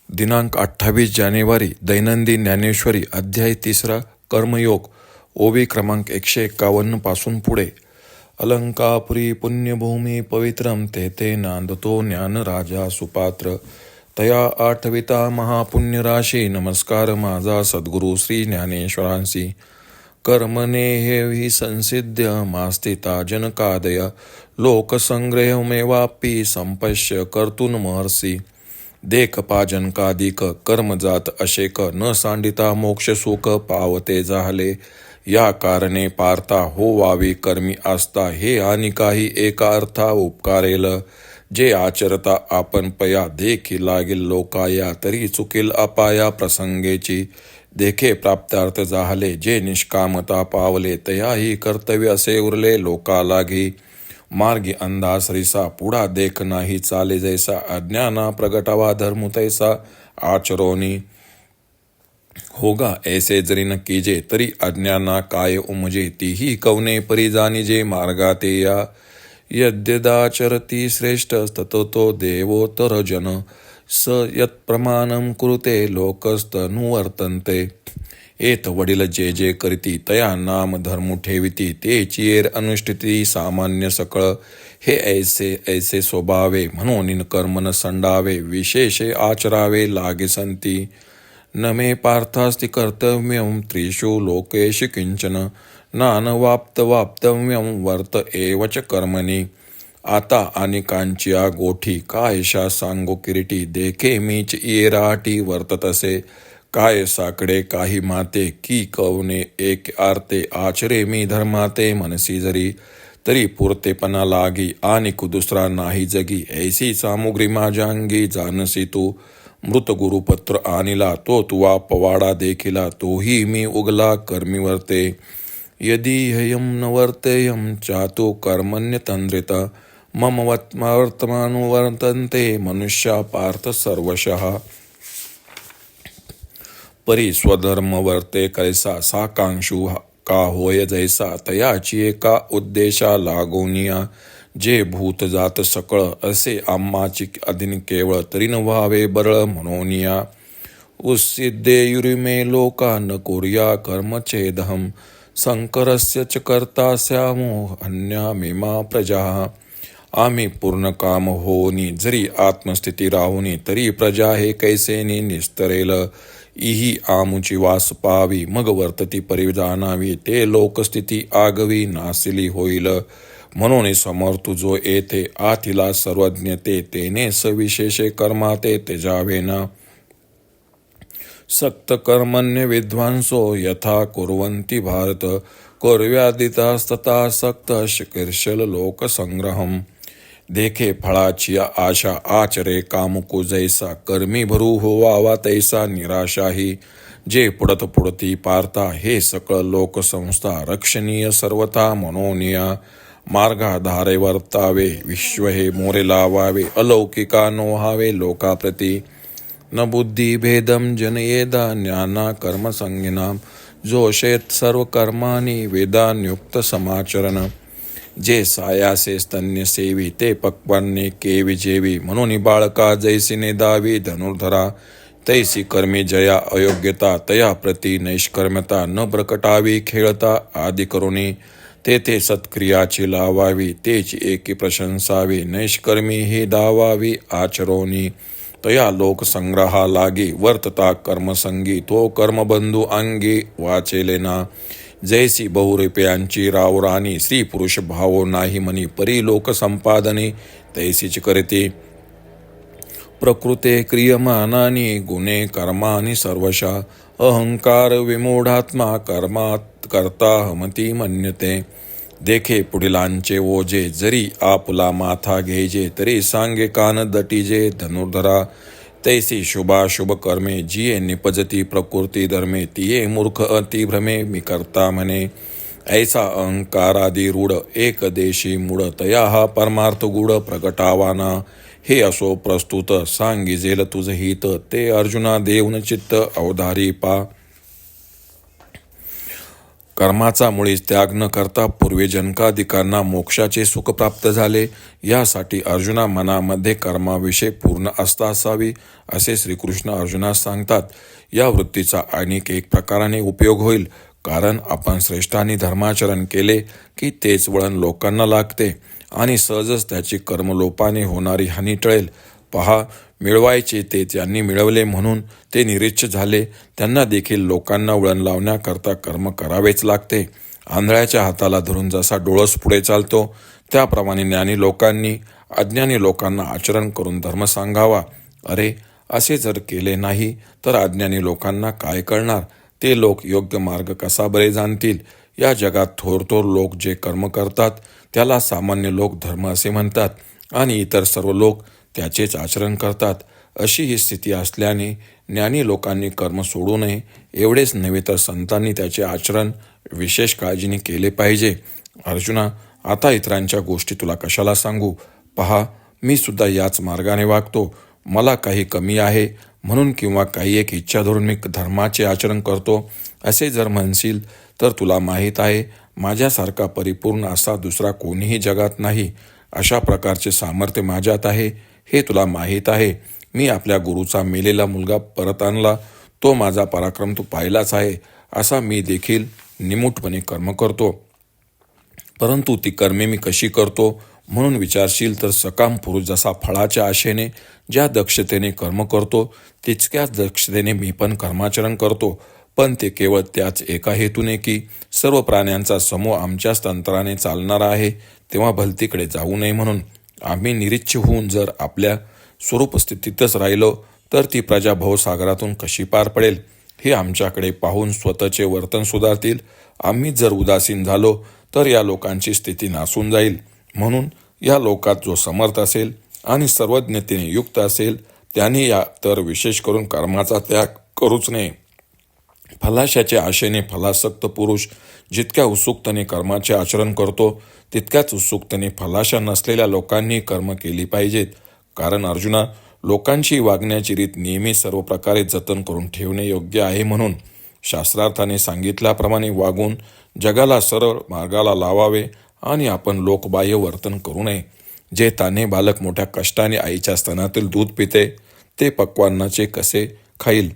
दिनांक 28 जानेवारी दैनंदिन ज्ञानेश्वरी अध्याय 3 कर्मयोग ओवी क्रमांक 151 पासून पुढे. अलंकापुरी पुण्यभूमी पवित्रम तेथे नांदतो ज्ञान राजा सुपात्र. तया आठविता महापुण्यराशी नमस्कार माझा सद्गुरु श्री ज्ञानेश्वरांसी. कर्मने हे संसिद्ध मास्तिता जनकादय लोकसंग्रहमेवापि संपश्य कर्तून महर्षी. देख पाजनकादिक कर्मजात अशेक न सांडिता मोक्ष सुख पावते झाले. या कारणे पार्था होवावी कर्मी असता हे आणि काही एका अर्था उपकारेल. जे आचरता आपण पया देखी लागेल लोकाया तरी चुकील अपाया प्रसंगेची. देखे प्राप्तार्थ झाले जे निष्कामता पावले तयाही कर्तव्य असे उरले लोका लागी. मार्गी अंधासरीसा पुढा देख नाही चाले जैसा अज्ञाना प्रगटावा धर्म तैसा आचरोनी. होगा ऐसे जरी न कीजे तरी अज्ञाना काय उमजे तीही कवने परी जाणीजे मार्गा ते या. यद्यदाचरती श्रेष्ठ ततो देवोत्तर जन स यत् प्रमाणम कुरुते लोकस्तनुवर्तन्ते. एत वडील जे जे करीती तया नाम धर्म ठेविती ते चियेर अनुष्ठिती सामान्य सकळ. हे ऐसे ऐसे स्वभावे म्हणून कर्म न संडावे विशेषे आचरावे लागे संती. न मे पार्थास्ति कर्तव्यम त्रिषु लोकेषु किंचन नानवाप्त वाप्तव्यम वर्त एवच कर्मणी. आता आणि कांचिया गोठी कायशा सांगो किरीटी देखे मीच येराटी वर्ततसे. काय साकडे काही माते की कवने एक आरते आचरे मी धर्माते मनसी जरी. तरी पुरतेपणा लागी आणि दुसरा नाही जगी ऐसी सामुग्री माझ्यांगी जानसी तू. मृत गुरुपत्र आणिला तो तुवा पवाडा देखिला तोही मी उगला कर्मी वर्ते. यदि हयम न वर्तेयम चातु कर्मण्यतंद्रित मम वर्तमानुवर्तन्ते मनुष्या पार्थ सर्वशः. परी स्वधर्म वर्ते कैसा साकांक्षु का होय जैसा तयाची एका उद्देशा लागोनिया. जे भूत जात सकळ असे आम्हाची अधीन केवळ तरी न व्हावे बरळ म्हणोनिया. उस्सिद्धेयुरिमे लोका न कुर्या कर्मचेदहम संकरस्य च कर्ता स्यामो हन्यामिमा प्रजा. आम्ही पूर्ण काम होनी जरी आत्मस्थिती राहुनी तरी प्रजा हे कैसेनी निस्तरेल. इही आमुची वास पावी मग वर्तती परी जाणावी ते लोकस्थिती आगवी नासिली होईल. म्हणून समर्थू जो येथे आथिला सर्वज्ञते तेने सविशेषे कर्माते त्यजावेना. सक्त कर्मण्य विद्वांसो यथा कुर्वन्ति भारत कुर्व्यादितास्तथा सक्त शीर्षल लोकसंग्रहम. देखे फळाची आशा आचरे कामुकू जैसा कर्मी भरू होवावा तैसा निराशाही. जे पुढत पुढती पार्था हे सकळ लोकसंस्था रक्षणीय सर्वथा मनोनिया. मार्गाधारे वर्तावे विश्व हे मोरे लावावे अलौकिका नोहावे लोकाप्रती. न बुद्धी भेदम जनयेदा ज्ञाना कर्मसंज्ञानाम जोषेत सर्व कर्मानी वेदान्युक्त समाचरण. जे सायासे स्तन्य सेवी ते पक्वान्ने केवी जेवी म्हणून बाळका जैसीने दावी धनुर्धरा. तैसी कर्मी जया अयोग्यता तया प्रती नैष्कर्म्यता न प्रकटावी खेळता आदी करुणी. तेथे सत्क्रियाची लावावी तेची एकी प्रशंसावी नैष्कर्मी ही दावावी आचरोनी. तया लोकसंग्रहा लागी वर्तता कर्मसंगी तो कर्मबंधू अंगी वाचेलेना. जैसी बहुरूपयांची रावराणी स्त्री पुरुष भावो नाही मनी परी लोक संपादने तैसीच करते. प्रकृते क्रियमानानी गुणे कर्मानी सर्वशा अहंकार विमूढात्मा कर्मात करता हमती मन्यते. देखे पुढिलांचे ओझे जरी आपुला माथा घेजे तरी सांगे कान दटीजे धनुर्धरा. तैसी शुभाशुभ कर्मे जिये निपजती प्रकृती धर्मे तिये मूर्ख अति भ्रमे मी करता म्हणे. ऐसा अहंकारादी रूढ एक देशी मूढ तया हा परमार्थ गुढ प्रगटावाना. हे असो प्रस्तुत सांगिजेल तुझ हित ते अर्जुना देऊन चित्त अवधारी पा. कर्माचा मुळीच त्याग न करता पूर्वजनकाधिकांना मोक्षाचे सुख प्राप्त झाले. यासाठी अर्जुना मनामध्ये कर्माविषयी पूर्ण आस्था असावी असे श्रीकृष्ण अर्जुनास सांगतात. या वृत्तीचा आणिक एक प्रकाराने उपयोग होईल, कारण आपण श्रेष्ठांनी धर्माचरण केले की तेच वळण लोकांना लागते आणि सहजच त्याची कर्मलोपाने होणारी हानी टळेल. पहा, मिळवायचे ते त्यांनी मिळवले म्हणून ते निरीच्छ झाले. त्यांना देखील लोकांना वळण लावण्याकरता कर्म करावेच लागते. आंधळ्याच्या हाताला धरून जसा डोळस पुढे चालतो, त्याप्रमाणे ज्ञानी लोकांनी अज्ञानी लोकांना आचरण करून धर्म सांगावा. अरे, असे जर केले नाही तर अज्ञानी लोकांना काय कळणार? ते लोक योग्य मार्ग कसा बरे जाणतील? या जगात थोर लोक जे कर्म करतात त्याला सामान्य लोक धर्म असे म्हणतात आणि इतर सर्व लोक त्याचेच आचरण करतात. अशी ही स्थिती असल्याने ज्ञानी लोकांनी कर्म सोडू नये. एवढेच नव्हे तर संतांनी त्याचे आचरण विशेष काळजीने केले पाहिजे. अर्जुना, आता इतरांच्या गोष्टी तुला कशाला सांगू? पहा, मी सुद्धा याच मार्गाने वागतो. मला काही कमी आहे म्हणून किंवा काही एक इच्छा धरून मी धर्माचे आचरण करतो असे जर म्हणशील तर तुला माहीत आहे, माझ्यासारखा परिपूर्ण असा दुसरा कोणीही जगात नाही. अशा प्रकारचे सामर्थ्य माझ्यात आहे हे तुला माहीत आहे. मी आपल्या गुरुचा मेलेला मुलगा परत आणला. तो माझा पराक्रम तू पाहिलाच आहे. असा मी देखील निमूटपणे कर्म करतो. परंतु ती कर्मे मी कशी करतो म्हणून विचारशील तर सकाम पुरुष जसा फळाच्या आशेने ज्या दक्षतेने कर्म करतो तितक्याच दक्षतेने मी पण कर्माचरण करतो. पण ते केवळ त्याच एका हेतूने की सर्व प्राण्यांचा समूह आमच्याच तंत्राने चालणारा आहे, तेव्हा भलतीकडे जाऊ नये म्हणून. आम्ही निरीच्छ होऊन जर आपल्या स्वरूप स्थितीतच राहिलो तर ती प्रजा भवसागरातून कशी पार पडेल? हे आमच्याकडे पाहून स्वतःचे वर्तन सुधारतील. आम्ही जर उदासीन झालो तर या लोकांची स्थिती नासून जाईल. म्हणून या लोकात जो समर्थ असेल आणि सर्वज्ञतेने युक्त असेल त्याने या तर विशेष करून कर्माचा त्याग करूच नये. फलाशाच्या आशेने फलासक्त पुरुष जितक्या उत्सुकतेने कर्माचे आचरण करतो तितक्याच उत्सुकतेने फलाशा नसलेल्या लोकांनी कर्म केली पाहिजेत. कारण अर्जुना, लोकांची वागण्याची रीत नेहमी सर्व प्रकारे जतन करून ठेवणे योग्य आहे. म्हणून शास्त्रार्थाने सांगितल्याप्रमाणे वागून जगाला सरळ मार्गाला लावावे आणि आपण लोकबाह्य वर्तन करू नये. जे तान्हे बालक मोठ्या कष्टाने आईच्या स्तनातील दूध पिते ते पक्वान्नाचे कसे खाईल?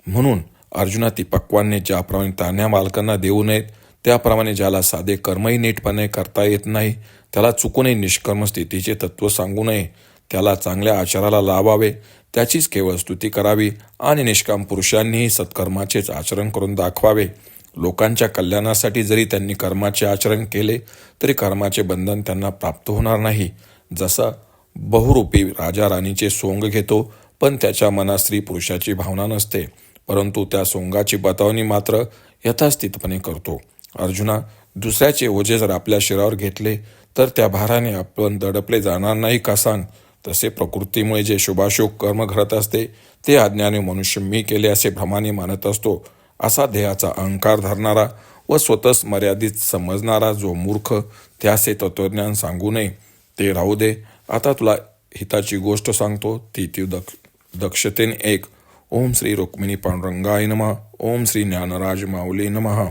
म्हणून अर्जुना, ती पक्वान्ने ज्याप्रमाणे तान्ह्या बालकांना देऊ नयेत त्याप्रमाणे ज्याला साधे कर्मही नीटपणे करता येत नाही त्याला चुकूनही निष्कर्म स्थितीचे तत्त्व सांगू नये. त्याला चांगल्या आचाराला लावावे, त्याचीच केवळ स्तुती करावी आणि निष्काम पुरुषांनीही सत्कर्माचेच आचरण करून दाखवावे. लोकांच्या कल्याणासाठी जरी त्यांनी कर्माचे आचरण केले तरी कर्माचे बंधन त्यांना प्राप्त होणार नाही. जसा बहुरूपी राजा राणीचे सोंग घेतो पण त्याच्या मनात स्त्री पुरुषाची भावना नसते, परंतु त्या सोंगाची बतावणी मात्र यथास्थितपणे करतो. अर्जुना, दुसऱ्याचे ओझे जर आपल्या शिरावर घेतले तर त्या भाराने आपण दडपले जाणार नाही का सांग? तसे प्रकृतीमुळे जे शुभाशुभ कर्म घडत असते ते अज्ञानी मनुष्य मी केले असे भ्रमाने मानत असतो. असा देहाचा अहंकार धरणारा व स्वतःच मर्यादित समजणारा जो मूर्ख, त्याचे तत्वज्ञान सांगू नये. ते राहू दे. आता तुला हिताची गोष्ट सांगतो, ती दक्षतेने ऐक. ओम श्री रुक्मिणी पांडुरंगाय नमः. ओम श्री ज्ञानराज माऊली नमः.